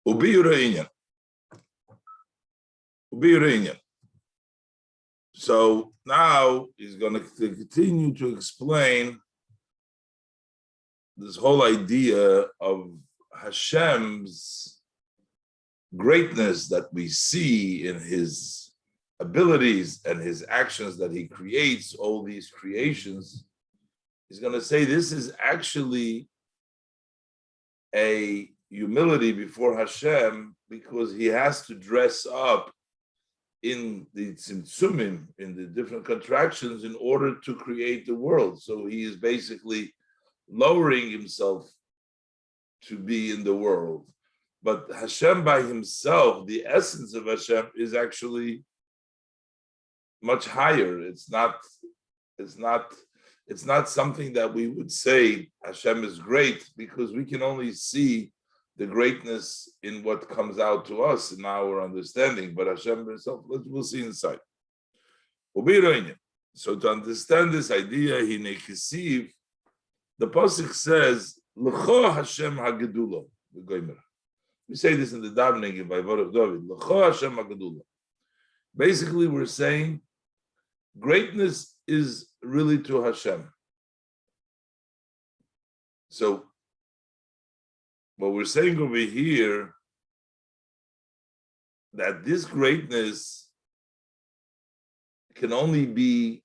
Ubi Uranian. So now he's going to continue to explain this whole idea of Hashem's greatness that we see in his abilities and his actions that he creates, all these creations. He's going to say this is actually a humility before Hashem because he has to dress up in the tzimtzumim, in the different contractions in order to create the world. So he is basically lowering himself to be in the world. But Hashem by himself, the essence of Hashem is actually much higher. It's not something that we would say Hashem is great because we can only see the greatness in what comes out to us in our understanding. But Hashem himself, we'll see inside. So to understand this idea, the pasuk says, "L'cho Hashem hagedula." We say this in the davening by Baruch David. L'cho Hashem hagedula. Basically, we're saying greatness is really to Hashem. So what we're saying over here, that this greatness can only be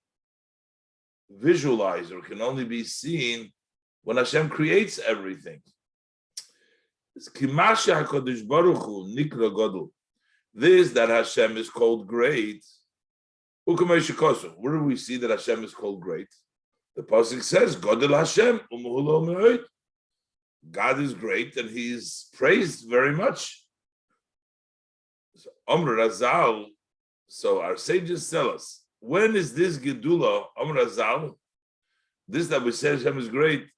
visualized or can only be seen when Hashem creates everything. This that Hashem is called great. Where do we see that Hashem is called great? The pasuk says, "Godel Hashem umuhulo me'od." God is great and he is praised very much. So, Amr Razal, so our sages tell us, when is this Gedula, Amr Razal, this that we say Hashem is great,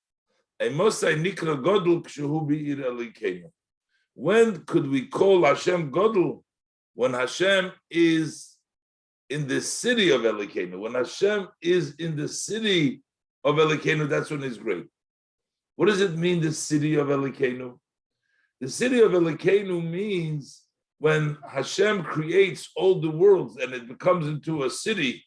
when could we call Hashem Godel? When Hashem is in the city of Elikenu. When Hashem is in the city of Elikenu, that's when he's great. What does it mean, the city of Elikenu? The city of Elikenu means when Hashem creates all the worlds and it becomes into a city,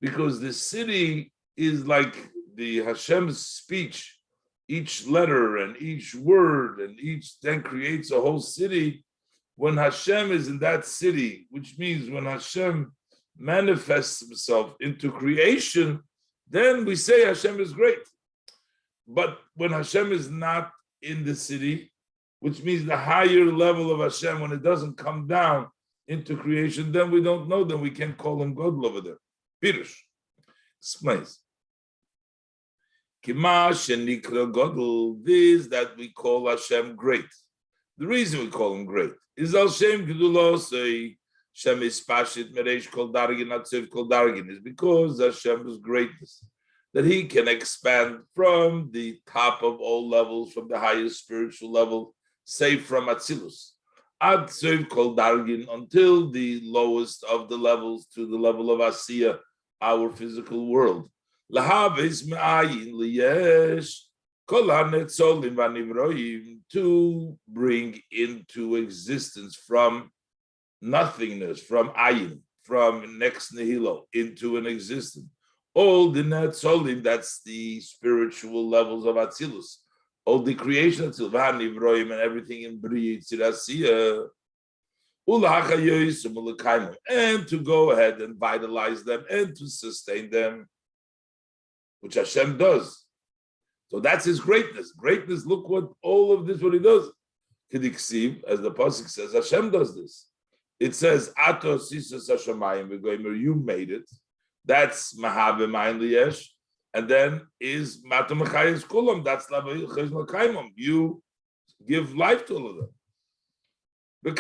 because the city is like the Hashem's speech, each letter and each word and each then creates a whole city. When Hashem is in that city, which means when Hashem manifests himself into creation, then we say Hashem is great. But when Hashem is not in the city, which means the higher level of Hashem, when it doesn't come down into creation, then we don't know, then we can't call him God over there. Pirush explains. This that we call Hashem great. The reason we call him great is Al Shem Gedulosei Shem is Pashit Mereish Kol Dargin Atziv Kol Dargin, is because Hashem's greatness, that he can expand from the top of all levels, from the highest spiritual level, say from Atzilus, Atziv Kol Dargin, until the lowest of the levels, to the level of Asiya, our physical world. Lahavis me'ayin liyesh kol hanetzolim v'nivroim, to bring into existence from nothingness, from ayin, from next nihilo, into an existence. All the netzolim, that's the spiritual levels of Atzilus. All the creation of Atzilus, and everything in Bri Yitzirasiya, and to go ahead and vitalize them and to sustain them, which Hashem does. So that's his greatness. Greatness, look what all of this, what he does. Kidiksiv, as the pasuk says, Hashem does this. It says, Ato sisus hashamayim v'goymer, you made it. That's Mahave Mayin Liyesh. And then is Matu Mechayis Kulam, that's Lavayil Cheshma Kaimam. You give life to all of them. And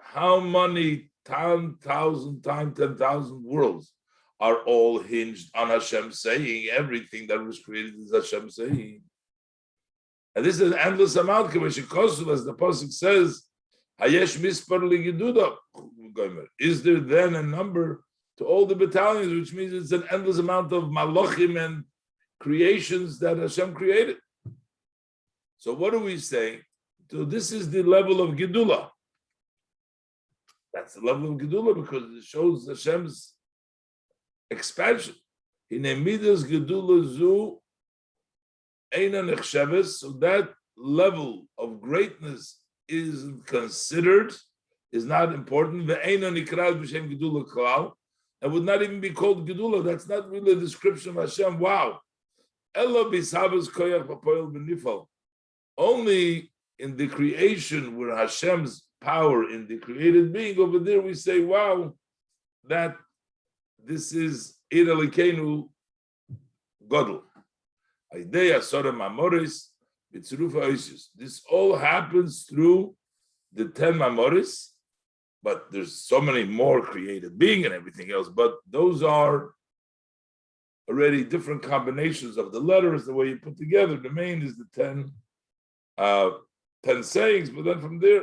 how many 10,000 times 10,000 worlds are all hinged on Hashem saying? Everything that was created is Hashem saying. And this is an endless amount, as the pasuk says, Hayesh mispar ligiduda. Is there then a number to all the battalions, which means it's an endless amount of malachim and creations that Hashem created. So what are we saying? So this is the level of Gedula. That's the level of Gedula because it shows Hashem's expansion. In Midas Gedula Zu Eina Nechsheves, so that level of greatness is considered, is not important. Ve'eina Nikral B'Shem Gedula Klal, and would not even be called Gedula. That's not really a description of Hashem. Wow. Elo B'Savas Koyach B'Poel B'Nifal. Only in the creation where Hashem's power in the created being, over there we say, wow, that this is Ir Elokeinu Godel. This all happens through the 10 Mamoris, but there's so many more created being and everything else, but those are already different combinations of the letters, the way you put together. The main is the 10 sayings, but then from there,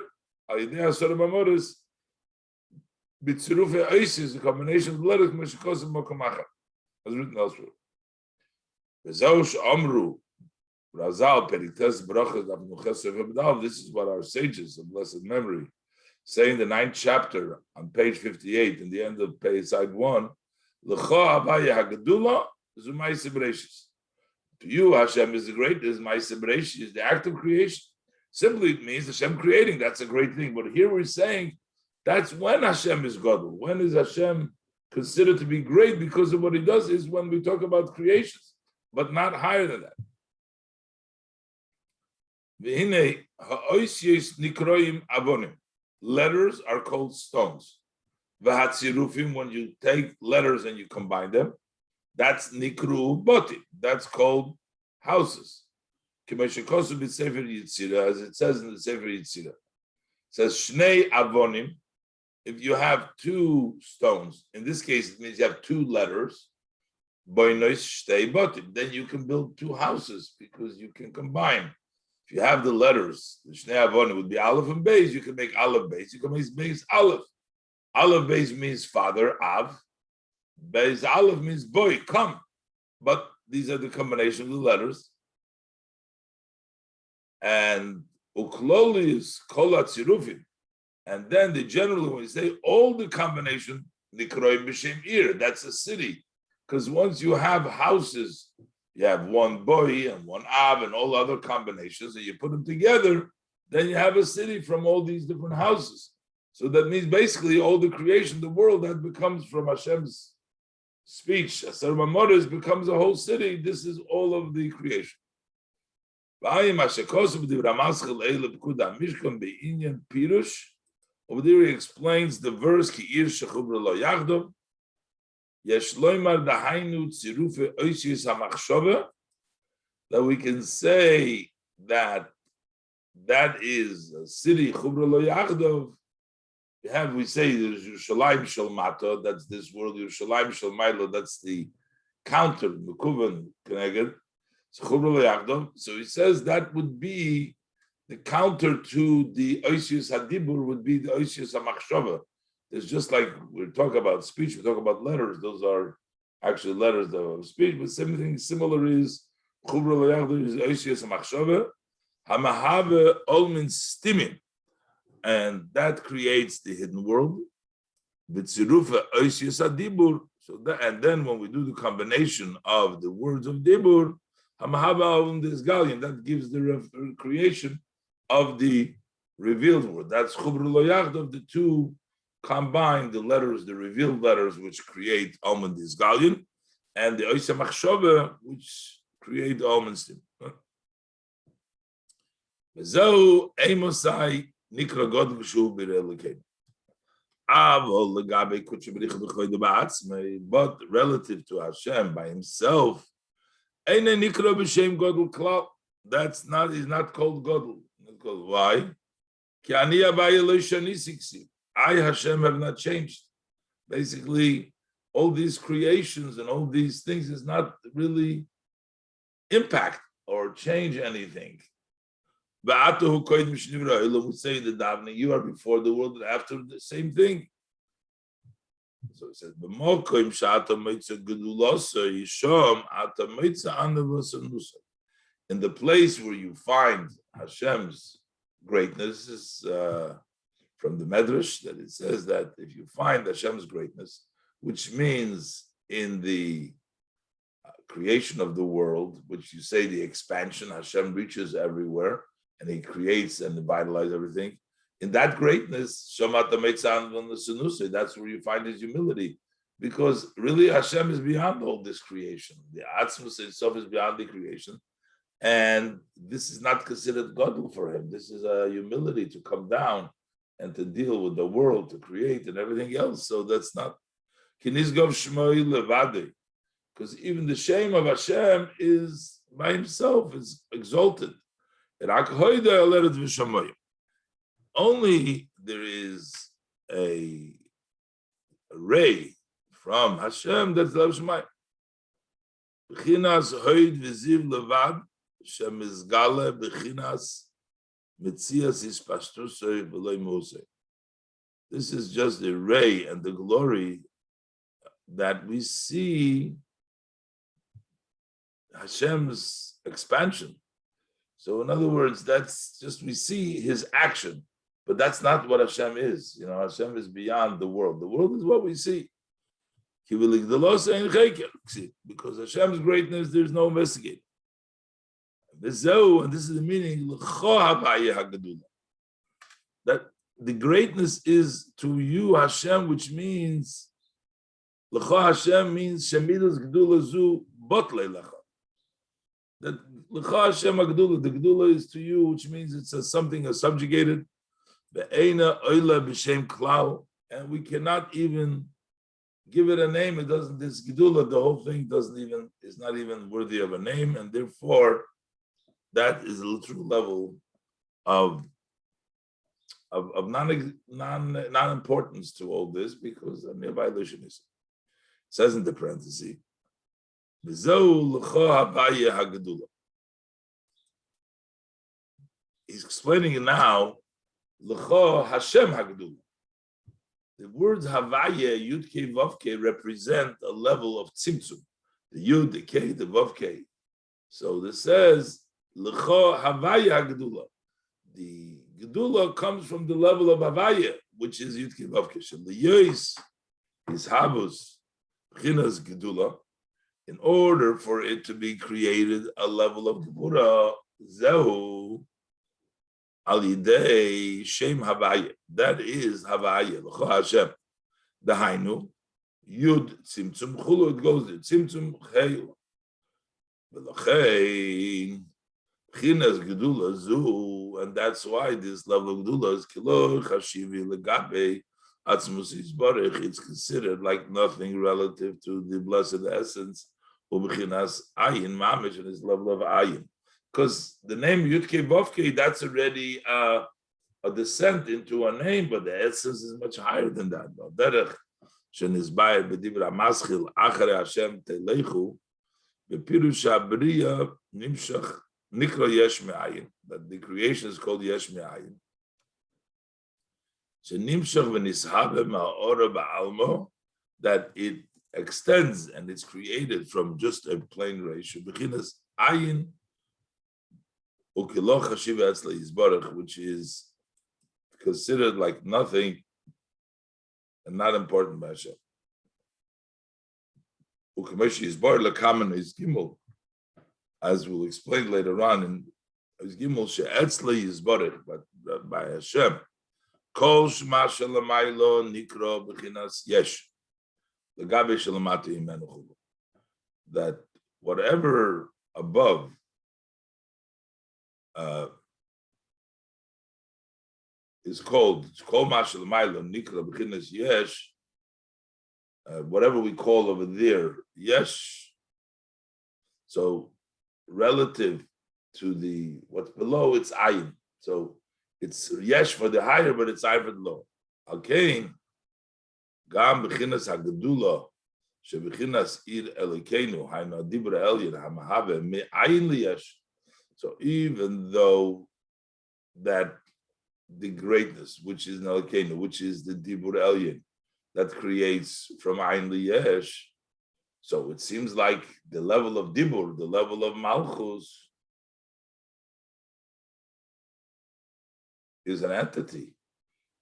is a combination of the letters, as written elsewhere. This is what our sages of blessed memory say in the 9th chapter on page 58, in the end of page side 1. To you, Hashem is the great, is Ma'aseh Bereshis, is the act of creation. Simply it means Hashem creating, that's a great thing. But here we're saying that's when Hashem is Gadol. When is Hashem considered to be great because of what he does is when we talk about creations, but not higher than that. Letters are called stones. When you take letters and you combine them, that's nikru boti. That's called houses. As it says in the Sefer Yitzira. It says shnei avonim. If you have 2 stones, in this case it means you have 2 letters. Then you can build 2 houses because you can combine. If you have the letters, the shnei avonim would be aleph and beis. You can make aleph beis. You can make beis aleph. Aleph beis means father, av. Beis aleph means boy, come. But these are the combination of the letters. And ukloli is kol hatzirufim. And then the generally, when you say all the combination, nikroim b'shem ir, that's a city. Because once you have houses, you have 1 boy and 1 av and all other combinations, and you put them together, then you have a city from all these different houses. So that means basically all the creation, the world that becomes from Hashem's speech, Aser Mamoris becomes a whole city. This is all of the creation. Over there he explains the verse Ki ir shechubra lo yachdav yesh loymar dahainu tzirufe oisius hamachshava, that we can say that is a city chubra lo yachdav. We say there's Yerushalayim shel mata, that's this world. Yerushalayim shel maila, that's the counter mekuvan connected. So he says that would be the counter to the Oisius Hadibur, would be the Oisius HaMachshava. It's just like we're talking about speech, we talk about letters. Those are actually letters of speech, but something similar is Chubra L'Yachdu is Oisius HaMachshava, Hamahave Olmin Stimin, and that creates the hidden world. B'tzirufa Oisius Hadibur. So that, and then when we do the combination of the words of Dibur, that gives the creation of the revealed word. That's Chubra Lo Yachdav, the 2 combine the letters, the revealed letters, which create Alman Disgalion, and the Oisa Machshava, which create Alman Stim. Zeu Emosai Nikra God V'shu B'Relekein. But relative to Hashem by himself, that's not, he's not called Godel. Why? I, Hashem, have not changed. Basically, all these creations and all these things is not really impact or change anything. We say the davening, you are before the world and after the same thing. So it says, in the place where you find Hashem's greatness is from the Medrash, that it says that if you find Hashem's greatness, which means in the creation of the world, which you say the expansion, Hashem reaches everywhere and he creates and vitalizes everything. In that greatness, that's where you find his humility. Because really Hashem is beyond all this creation. The Atzmus itself is beyond the creation. And this is not considered godly for him. This is a humility to come down and to deal with the world, to create and everything else. So that's not because even the shame of Hashem is by himself, is exalted. Only there is a ray from Hashem that's Lev Shemayim. B'chinas hoid v'ziv levad shem izgale b'chinas mitzias ispashtusei v'loy mosei. This is just the ray and the glory that we see Hashem's expansion. So in other words, that's just, we see his action, but that's not what Hashem is. You know, Hashem is beyond the world. The world is what we see. Because Hashem's greatness, there's no investigating. And this is the meaning, that the greatness is to you, Hashem, which means, Hashem means, Shemidas Gdula Zu Botle Lecha. That L'cha Hashem HaGdula, the Gdula is to you, which means it's something subjugated. Be'eina oila b'shem klal, and we cannot even give it a name. It doesn't. This Gdula, the whole thing is not even worthy of a name, and therefore, that is a true level of non-importance to all this, because a mere violation is. It says in the parenthesis. He's explaining it now. L'cha Hashem Hagdula. The words Havaya, Yud Kei Vav Kei represent a level of tzimtzum. The Yud, the Kei, the Vav Kei. So this says L'cha Havaya Hagdula. The Gedula comes from the level of Havaya, which is Yud Kei Vav Kei. The Yois is Havus B'chinas Gedula. In order for it to be created, a level of Gebura, Zehu, Alidei, Shem Havaya. That is Havaya, L'cha Hashem. The Hainu, Yud, Tzimtzum, Chulu, it goes there, Tzimtzum, Cheyu. V'lochein, B'chinas Gedula, Zu, and that's why this level of Gedula is Kilo, Chashivi, Legabe, Atzmus Yisbarech. It's considered like nothing relative to the blessed essence. U'b'chinas ayin mamish, and his level of ayin, because the name Yudke Vovke, that's already a descent into a name, but the essence is much higher than that. Derech shenizbayir b'dibra maschil acharei Hashem telechu b'pirush habriya nimshach nikra yesh me'ayin. That the creation is called yesh me'ayin. Shenimshach v'nishabe ma'ora ba'almo, that it extends and it's created from just a plain ratio. B'chinas ayin ukiloch hashiva etzla yizbarach, which is considered like nothing and not important by Hashem. Ukamesh yizbar lekamen yizgimel, as we'll explain later on in yizgimel she'etzla yizbarach, but by Hashem. Kol shema shelamaylo nikro b'chinas yesh. That whatever above is called, whatever we call over there, yesh. So relative to the what's below, it's ayin. So it's yesh for the higher, but it's ayin for the low. Okay. Gam b'chinas hagdula sheb'chinas ir elikeinu hayna dibra elyon hamahave me'ayin liyesh. So even though that the greatness, which is elikeinu, which is the dibra elyon, that creates from ayin liyesh, so it seems like the level of dibur, the level of malchus, is an entity,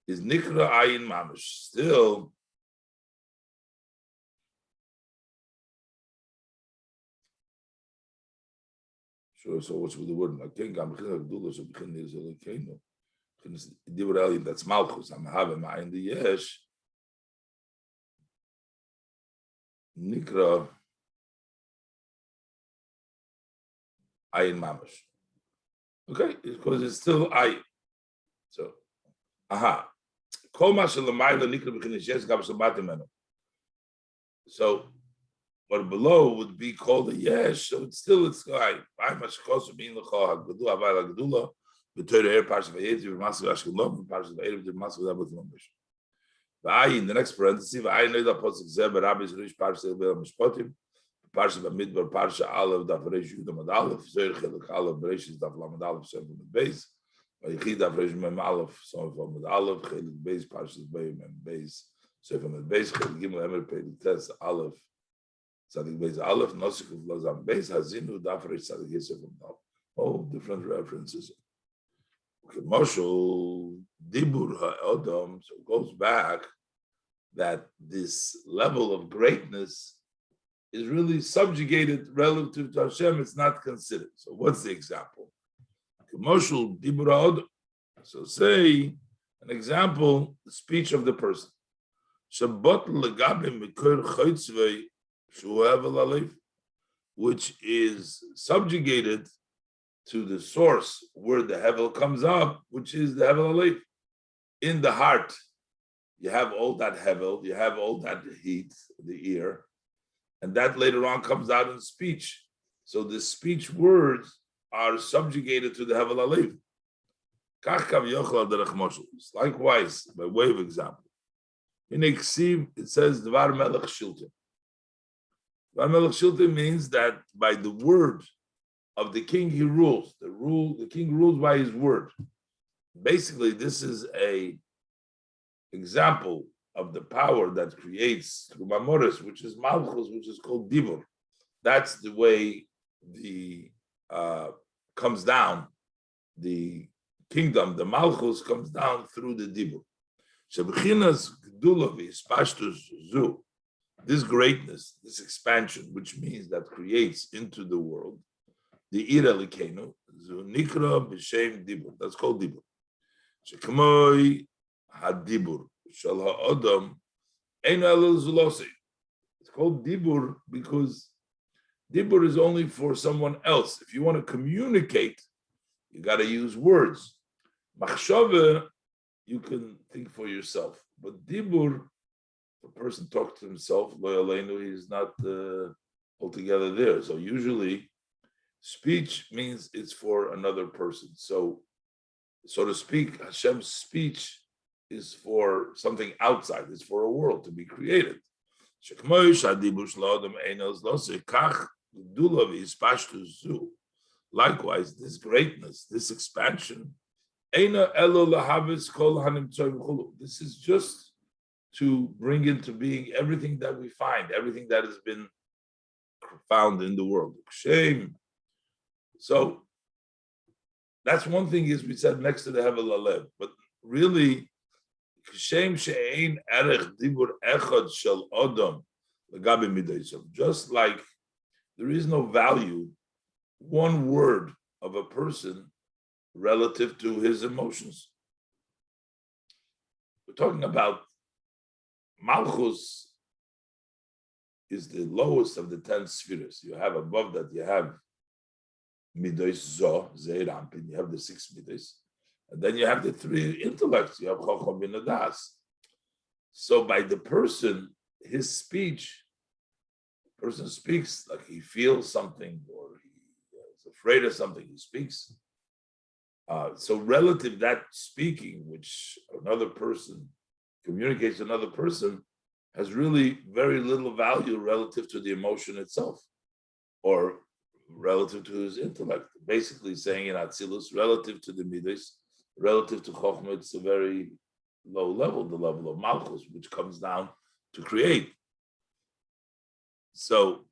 is nikra ayin mamash. Still, sure. So what's with the word? That's malchus. I'm having in the yesh nikra ayin mamash. Okay, because it's still ayin. So, so what below would be called a yesh, so it's still it's ayin. The next parenthesis, Parsha Bamidbar, Parsha Aleph, Daf Reish Yudam Aleph, Zohar Chelik Aleph, Bereshis Daf Lamed Aleph, Sefer Med Beis, Vayichi Daf Reish Mem Aleph, Sefer Med Aleph, Chelik Beis, Parsha Beis Mem Beis, Sefer Med Beis, Chelik Gimel Emer Perik Tes Aleph, Tzadik Beis Aleph, Nosik Lazam Beis, Hazinu Daf Reish Tzadik Sefer Med Aleph. All different references. Okay, Moshul Dibur HaOdom, so it goes back that this level of greatness is really subjugated relative to Hashem, it's not considered. So what's the example? So say an example, the speech of the person. Which is subjugated to the source where the hevel comes up, which is the hevel aleif. In the heart, you have all that hevel, you have all that heat, the ear, and that later on comes out in speech. So the speech words are subjugated to the Hevel Alev. Likewise, by way of example, in Eksiv, it says Dvar Melech Shiltim. Dvar Melech Shiltim means that by the word of the king, he rules. The king rules by his word. Basically, this is a example of the power that creates through Mamoris, which is Malchus, which is called Dibur. That's the way the comes down. The kingdom, the Malchus, comes down through the Dibur. This greatness, this expansion, which means that creates into the world, the Ira Likenu, Nikra B'Shem Dibur. That's called Dibur. Shekmoi Hadibur. It's called Dibur because Dibur is only for someone else. If you want to communicate, you got to use words. Machshava, you can think for yourself. But Dibur, the person talks to himself, Lo Yaleinu, he's not altogether there. So usually, speech means it's for another person. So to speak, Hashem's speech is for something outside, it's for a world to be created. Likewise, this greatness, this expansion, this is just to bring into being everything that we find, everything that has been found in the world. Shame. So that's one thing is we said next to the Hevel Alev, but really, just like there is no value, one word of a person relative to his emotions. We're talking about Malchus is the lowest of the 10 spheres. You have above that, you have Midos Zo, Zeirampin, you have the 6 Midos. And then you have the 3 intellects. You have Chochom bin Das. So by the person, his speech, the person speaks like he feels something or he is afraid of something, he speaks. So relative that speaking, which another person communicates to another person, has really very little value relative to the emotion itself or relative to his intellect. Basically saying in Atzilus, relative to the Midas, relative to Chochmah, it's a very low level, the level of Malchus, which comes down to create. So,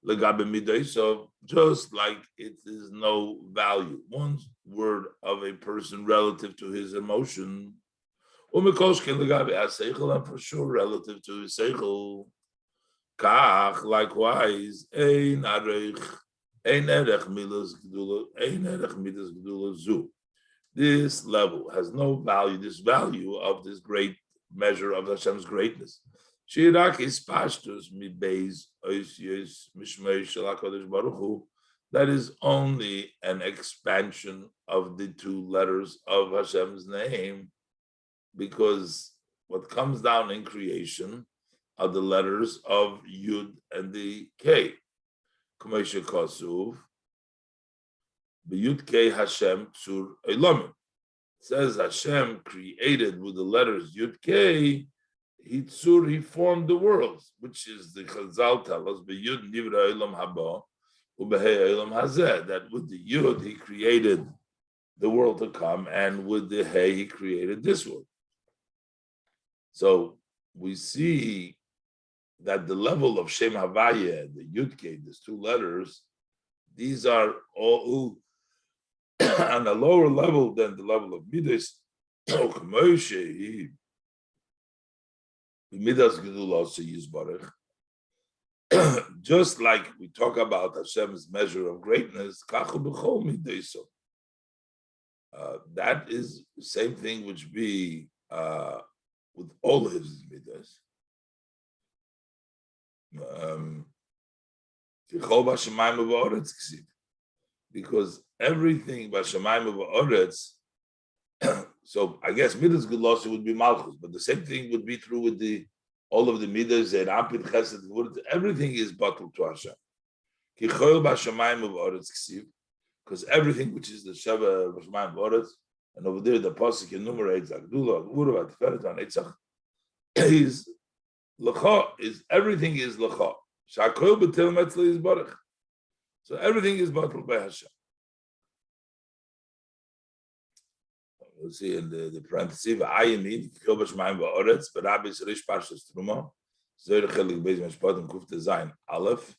legabe midai. So just like it is no value, one word of a person relative to his emotion, umikoshkin legabe aseichel, and for sure relative to his seichel. Kach, likewise, ein erech midas gedula zu. This level has no value, this value of this great measure of Hashem's greatness. Shirak is pashtus mibeis oisios mishmei shel HaKadosh Baruch Hu. That is only an expansion of the two letters of Hashem's name, because what comes down in creation are the letters of Yud and the K. K'moshe Kasuv, B'Yud K Hashem Tzur Eilamim. Says Hashem created with the letters Yud K, he formed the worlds, which is the Chazal tell us, B'Yud Nivra Eilam Haba, U'Behei Eilam Hazeh, that with the Yud he created the world to come, and with the Hey he created this world. So we see that the level of Shem Havaya, the Yud-K, these two letters, these are all on a lower level than the level of Midas. Midas Gedula. Just like we talk about Hashem's measure of greatness, that is the same thing which be with all his Midas. Because everything Bashamayim Ba'oretz, so I guess Midas Gelosi would be Malchus, but the same thing would be true with all of the Midas and Ampid Chesed. Everything is bottled to Hashem. Because everything which is the Sheva Bashamayim Ba'oretz, and over there the pasuk enumerates Agdula, Gvura, Tiferet, and Eitzach, is L'cha, is everything is L'cha. Shakol b'tel metzli is Baruch. So everything is bottled by Hashem. We'll see in the parenthesis, V'ayin Kol b'shmayim v'oretz, B'rabbi Rish Parshas Truma, Zoyer Chelik Beis Mishpatim Kuf Tezayin Aleph,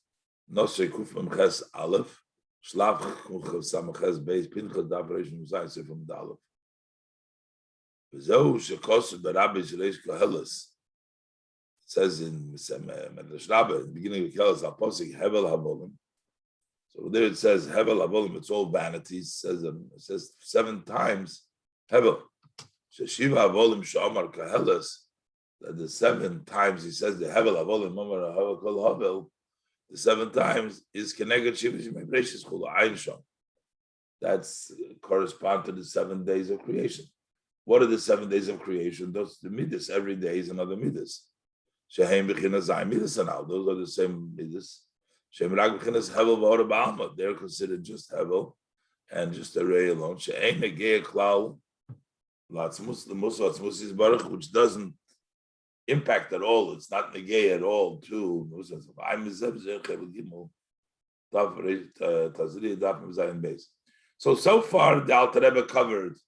Nosrei Kuf Memches Aleph, Shlach Kuf Samches Beis Pinchas Dav Reish Muzayin Sefim D'Aleph. V'zohu shekosu B'rabbi Rish Koheles. Says in Medrash Rabbah, in the beginning of Kelos, Apostle Hevel Havolim. So there it says Hevel Havolim, it's all vanities. It says 7 times Hevel. Sheshiva Havolim Shomar Kahelas, that the 7 times he says the Hevel Havolim, Mamer Hevel Kol Havel, the 7 times is Keneged Shivish Mebreshis Kula Ein Shom. That's correspond to the 7 days of creation. What are the 7 days of creation? Those the Midas, every day is another Midas. Shehem b'chinas zayin midas anal. Those are the same midas. Shehem rak b'chinas hevel v'ora b'alma. They're considered just hevel and just a ray alone. Shehem negei klal latzmus l'mus latzmus is baruch, which doesn't impact at all. It's not negei at all. Too. So far the Alter Rebbe covered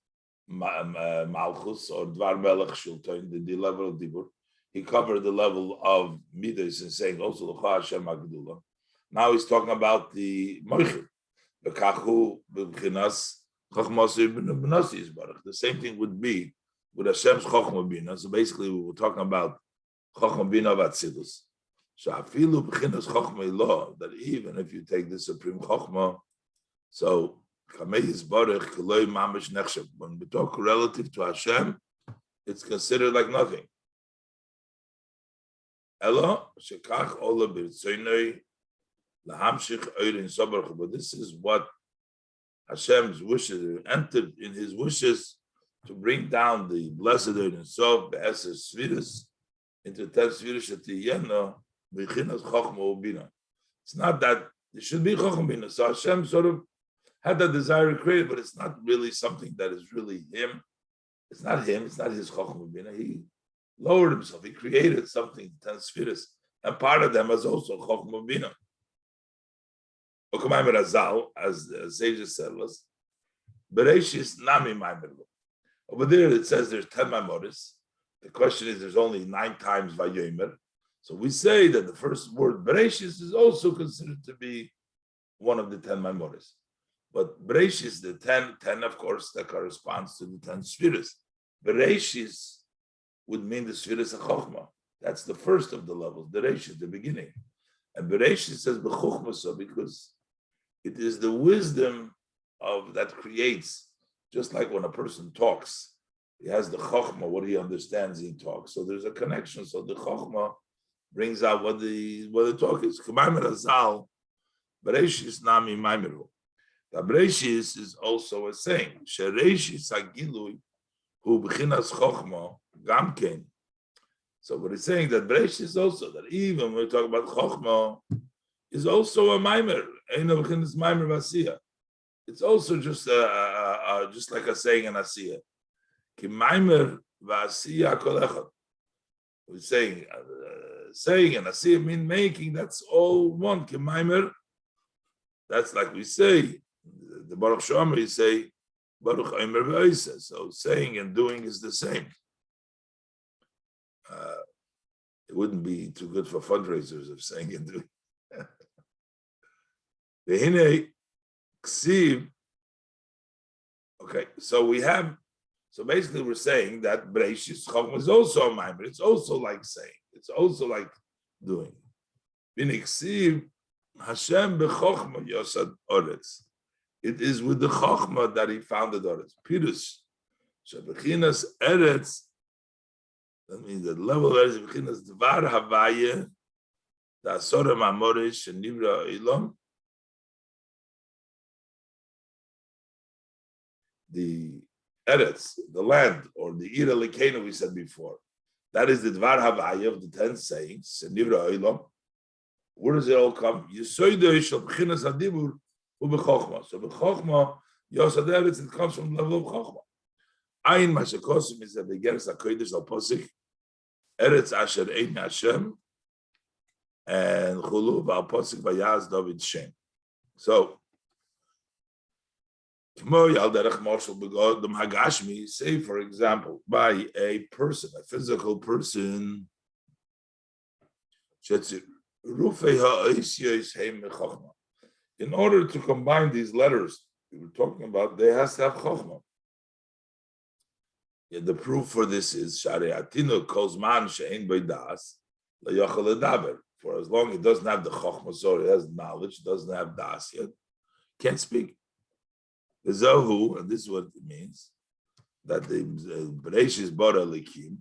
Malchus or Dvar Melech Shulton, the level of Dibur. He covered the level of Midas and saying also L'cha Hashem Agdula. Now he's talking about the Moichel. The same thing would be with Hashem's Chochmah Bina. So basically we were talking about Chochmah Bina of Atzilus. So Afilu B'chinas Chochmah Ilah, that even if you take the Supreme Chochmah, so Kamei Yisbarech Keloi Mamish Nechshav. When we talk relative to Hashem, it's considered like nothing. Ella shekach ola b'ritzoynoi lahamshich oirin sobarach. But this is what Hashem's wishes entered in His wishes to bring down the blessed oirin sof be'eser svirus into 10 svirus shetiyena b'chinas chochma ubina. It's not that there should be chochma ubina. So Hashem sort of had that desire to create it, but it's not really something that is really Him. It's not Him. It's not His chochma ubina. He lowered himself. He created something, 10 spheres, and part of them is also Chochmah Bina. As sages tell us, Bereshis Nami Mamer. Over there it says there's 10 Mamoris. The question is there's only 9 times Vayomer. So we say that the first word Bereshis is also considered to be one of the 10 Maimores. But Bereshis, the 10 of course, that corresponds to the 10 Sfiras. Bereshis would mean the Sfiras of Chochmah. That's the first of the levels, Bereshis, the beginning. And Bereshis says B'chochmah, so because it is the wisdom of that creates, just like when a person talks, he has the Chochmah, what he understands, he talks. So there's a connection. So the Chochmah brings out what the talk is. Mamer Azal, Bereshis Nami Maimeru. The Bereshis is also a saying. Shereshis Agilui Hu B'chinas Chochmah Gamkein. So what he's saying that Bereshis is also that even when we talk about Chochmah, is also a Maimer. Eino B'chinas Maimer V'asiyah. It's also just like a saying in Asiyah. Ki Maimer V'asiyah Kol Echad. We're saying and Asiyah mean making. That's all one. Ki Maimer. That's like we say. The Baruch Shomer, you say Baruch Omer V'Oiseh. So saying and doing is the same. It wouldn't be too good for fundraisers of saying and doing. V'hinei ksiv. Okay, so basically we're saying that Bereshis Chochmah is also a Maimer. It's also like saying. It's also like doing. V'hinei ksiv Hashem b'Chochmah Yosad Oretz. It is with the Chochmah that he founded Oretz. Pirush Shebechinas Eretz. That means the level of Eretz Bechinas Dvar Havaya, the Asora Mamorish and Nivra Ilam. The Eretz, the land, or the Ira Lekena we said before. That is the Dvar Havaya of the 10 sayings, and Nivra Ilam. Where does it all come? Yisoidei Shel Bechinas Hadibur uBechochma. So Bechochma, Yosad Eretz, it comes from the level of Chochma. Ayin Mashakosim is the Begeres HaKodesh Al Posik, Eretz Asher Ein Hashem, and Chulu Al Posik Vayaz David Shem. So, say for example, by a person, a physical person, in order to combine these letters we were talking about, they has to have Chochmah. Yeah, the proof for this is Shariatino Kozman Shein Beidas LaYachal Edaber. For as long as it doesn't have the Chochmah, so it has knowledge, doesn't have Das yet, can't speak. The Zohu, and this is what it means, that the Bereshis Bara Likim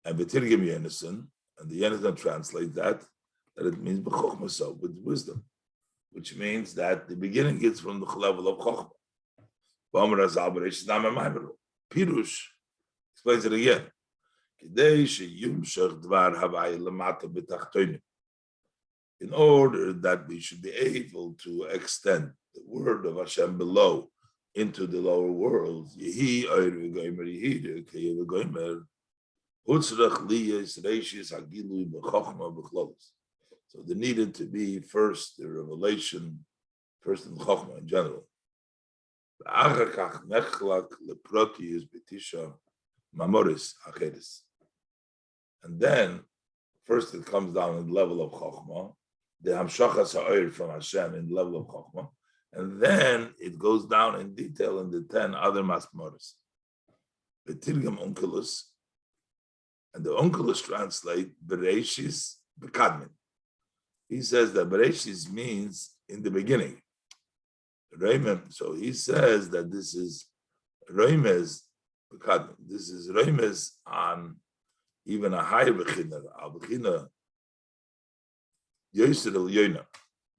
and Betirgim Yenison, and the Yenison translate that it means B'Chochmah, so with wisdom, which means that the beginning gets from the level of Chochmah. Mamer Azal Bereshis Nami Maimeru. Pirush explains it again. In order that we should be able to extend the word of Hashem below into the lower worlds, so there needed to be first the revelation, first in Chochmah in general. And then, first it comes down in the level of Chochmah, the Hamshachas Ha'or from Hashem in the level of Chochmah, and then it goes down in detail in the 10 other Masmoris. The Tirgam Onkelos, and the Onkelos translate Bereshis Bekadmin. He says that Bereshis means in the beginning. So he says that this is Reimes Bekadmin. This is Reimes on even a higher Bechina, Al Bechina Yosir El Yona.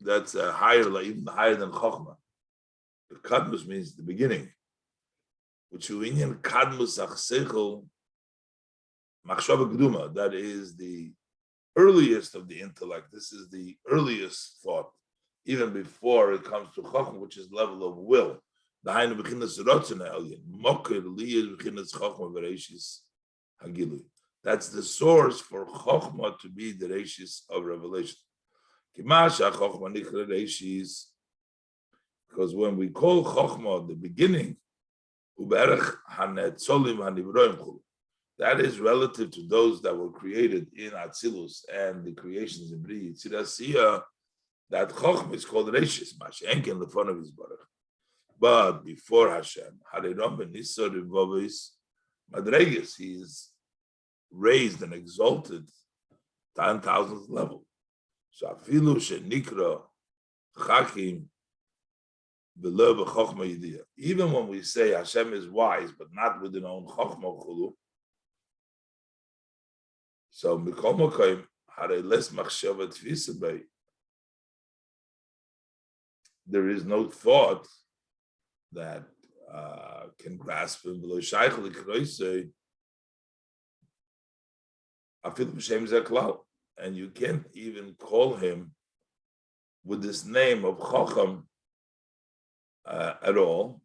That's a higher, even higher than Chochmah. The Kadmus means the beginning, which Uinyan Kadmus Achsechel Machshava Geduma. That is the earliest of the intellect. This is the earliest thought, even before it comes to Chochmah, which is level of will. The Hainu Bechinas Rotzena Elyon Moker Liyas Bechinas Chochmah Bereshis Hagilui. That's the source for Chochmah to be the Reshis of revelation. Because when we call Chochmah the beginning, that that is relative to those that were created in Atzilus and the creations in Bri Yitzirasiyah, that Chochmah is called Reishis, Mashenken Lefonav Yisbarach. But before Hashem, Hariram ben Nisa Rivovis Madregas, he is raised and exalted 10,000th level. Shafilu Shenikra Chakim Below Chochmah Yidiyah. Even when we say Hashem is wise, but not within our own Chochmah Chulu, so Mikol Mokaim Hare Les Machshava Tfisa Bei. There is no thought that can grasp him below Shaykh Likroisei Afil B'Shem Zeklal, and you can't even call him with this name of Chacham at all.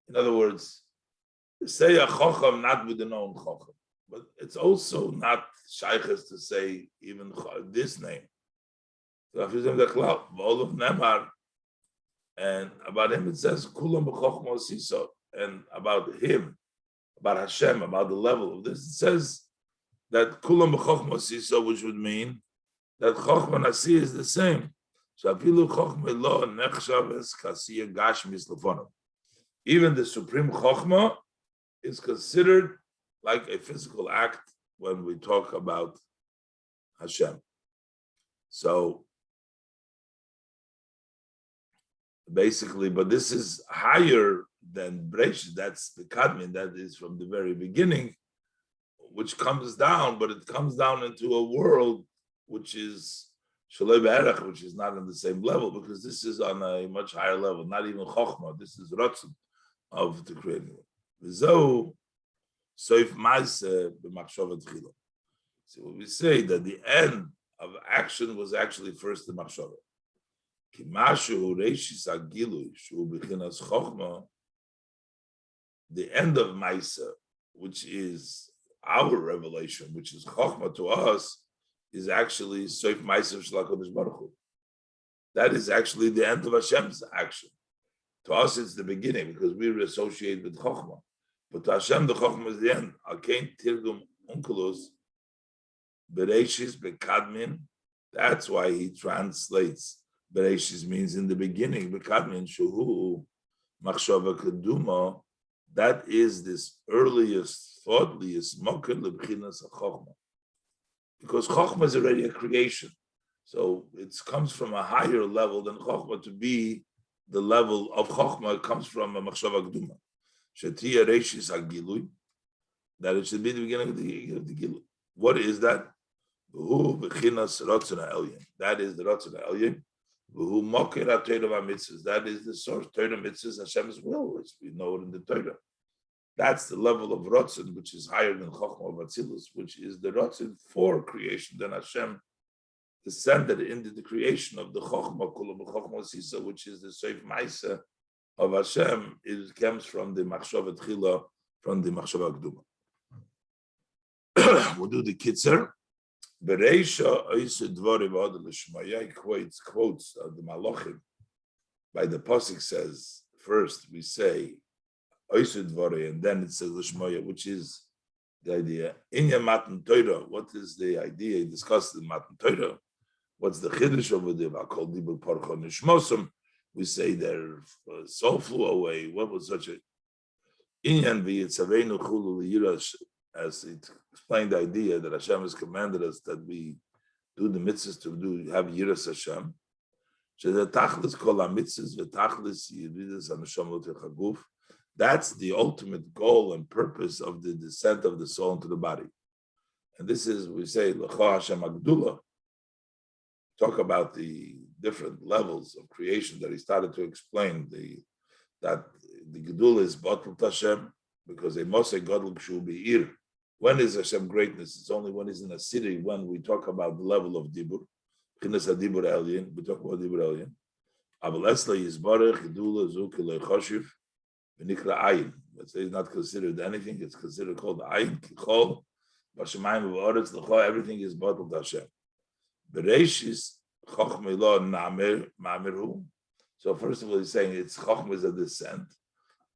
In other words, say a Chacham not with the known Chacham, but it's also not Shaykhs to say even this name. So Afil B'Shem Zeklal, V'Olov Nemar. And about him it says Kulam b'chokhma siso, and about him, about Hashem, about the level of this, it says that Kulam b'chokhma siso, which would mean that Chokhmah Nasi is the same. Shafilu Chokhmah lo nechshav es kasiya gashmis lefonav. Even the supreme Chokhmah is considered like a physical act when we talk about Hashem. So basically, but this is higher than Breishis. That's the Kadmin, that is from the very beginning, which comes down, but it comes down into a world which is Shalei Be'erach, which is not on the same level, because this is on a much higher level, not even Chokhmah. This is Ratzon of the creating. V'zo soif ma'aseh b'machshava tchila. So we say that the end of action was actually first the machshava. The end of Maisa, which is our revelation, which is Chokhmah to us, is actually Soif Maisa Shalakodesh Baruch Hu. That is actually the end of Hashem's action. To us, it's the beginning because we're associated with Chokhmah. But to Hashem, the Chokhmah is the end. Alkein Tirgum Unkelos Bereshis Bekadmin. That's why he translates. Bereshis means in the beginning, Bekadmin Shuhu Machshava Keduma. That is this earliest, thoughtless Moker Lebchinas Chokhmah. Because Chokhmah is already a creation. So it comes from a higher level than Chokhmah to be the level of Chokhmah. It comes from a Machshava Keduma. Shetia Reshis HaGilui. That it should be the beginning of the Gilui. What is that? That is the Ratzon HaElyon. That is the source. Torah mitzvahs, Hashem's will, as we know it in the Torah. That's the level of Ratzon, which is higher than Chokhmah of Atzilus, which is the Ratzon for creation. Then Hashem descended into the creation of the Chokhmah, Chokhmah Sisa, which is the Soif Maisa of Hashem. It comes from the Machshava Tchila, from the Machshava Keduma. We'll do the Kitzer. Bereisha Oiseh Dvarim V'Odeh L'Shmaya quotes of the Malachim. By the pasuk says first we say Oiseh Dvarim, and then it says L'Shmaya, which is the idea. Inya Matan Torah. What is the idea? He discussed in Matan Torah. What's the chiddush over there? Kol Dibur Parcha Nishmosam. We say their soul flew away. What was such a Inyan V'Yitzavenu Chulu L'Yirash? As it explained the idea that Hashem has commanded us that we do the mitzvahs to have Yiras Hashem. That's the ultimate goal and purpose of the descent of the soul into the body. And this is, we say, L'cha Hashem Agdula. Talk about the different levels of creation that he started to explain. That the Gedula is Batul Hashem, because a Moshe Gadol should be Ir. When is Hashem greatness? It's only when he's in a city, when we talk about the level of Dibur. Chinas HaDibur Elyon, we talk about Dibur Elyon. Aval Esla Yisbarech, Gedula, Zuk, Eloi Choshiv, V'nikra Ayin. Let's say it's not considered anything, it's considered called Ayin, Kichol, Vashemayim V'Oretz, L'cha, everything is Batul Hashem. Bereshis, Chochmah Lo Mamer Hu. So first of all, he's saying it's Chochmah is a descent.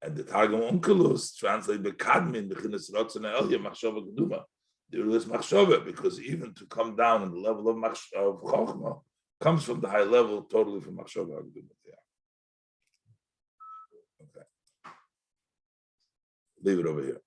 And the Targum Onkelos translate Bekadmin, Bechinas Rotzen Elya, Machshava Geduma. There is Machshava, because even to come down in the level of Chochma comes from the high level, totally from Machshava Geduma. Okay. Leave it over here.